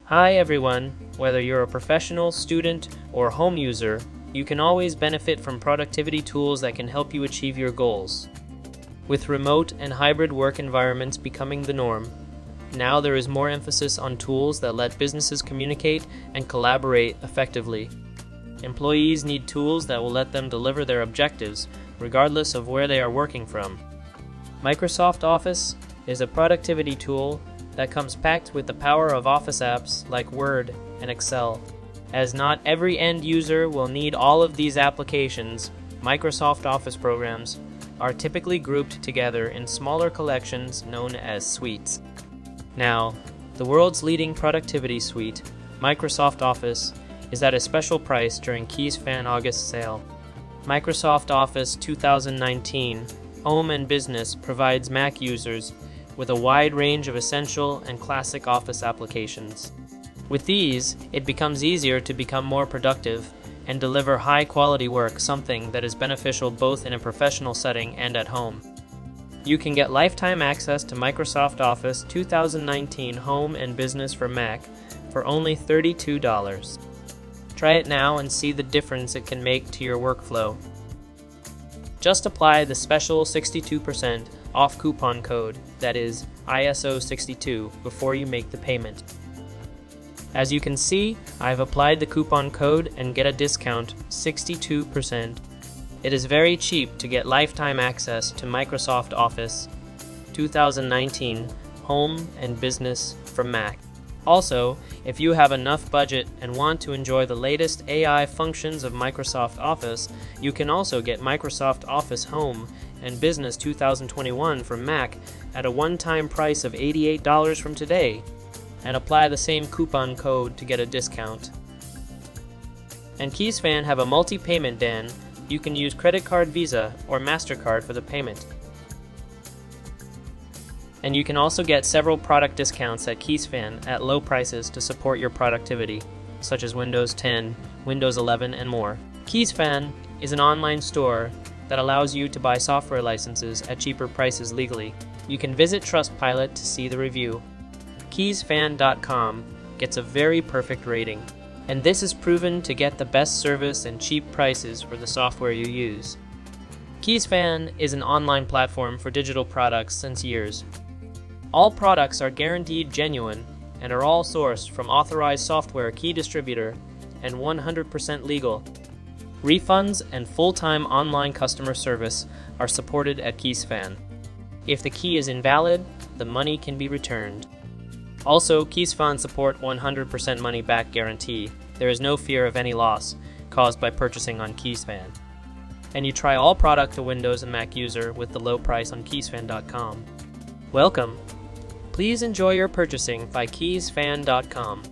Hi everyone, whether you're a professional, student, or home user, you can always benefit from productivity tools that can help you achieve your goals. With remote and hybrid work environments becoming the norm, now there is more emphasis on tools that let businesses communicate and collaborate effectively. Employees need tools that will let them deliver their objectives, regardless of where they are working from. Microsoft Office is a productivity tool that comes packed with the power of Office apps like Word and Excel. As not every end user will need all of these applications, Microsoft Office programs are typically grouped together in smaller collections known as suites. Now, the world's leading productivity suite, Microsoft Office, is at a special price during Keysfan August sale. Microsoft Office 2019 Home and Business provides Mac users with a wide range of essential and classic Office applications. With these, it becomes easier to become more productive and deliver high-quality work, something that is beneficial both in a professional setting and at home. You can get lifetime access to Microsoft Office 2019 Home and Business for Mac for only $32. Try it now and see the difference it can make to your workflow. Just apply the special 62% off coupon code, that is ISO62, before you make the payment. As you can see, I've applied the coupon code and get a discount 62%. It is very cheap to get lifetime access to Microsoft Office 2019 Home and Business for Mac. Also, if you have enough budget and want to enjoy the latest AI functions of Microsoft Office, you can also get Microsoft Office Home and Business 2021 for Mac at a one-time price of $88 from today, and apply the same coupon code to get a discount. And Keysfan have a multi-payment Dan. You can use credit card, Visa, or MasterCard for the payment. And you can also get several product discounts at Keysfan at low prices to support your productivity, such as Windows 10, Windows 11, and more. Keysfan is an online store that allows you to buy software licenses at cheaper prices legally. You can visit Trustpilot to see the review. Keysfan.com gets a very perfect rating, and this is proven to get the best service and cheap prices for the software you use. Keysfan is an online platform for digital products since years. All products are guaranteed genuine and are all sourced from authorized software key distributor and 100% legal. Refunds and full-time online customer service are supported at Keysfan. If the key is invalid, the money can be returned. Also, Keysfan support 100% money-back guarantee. There is no fear of any loss caused by purchasing on Keysfan. And you try all product to Windows and Mac user with the low price on Keysfan.com. Welcome! Please enjoy your purchasing by Keysfan.com.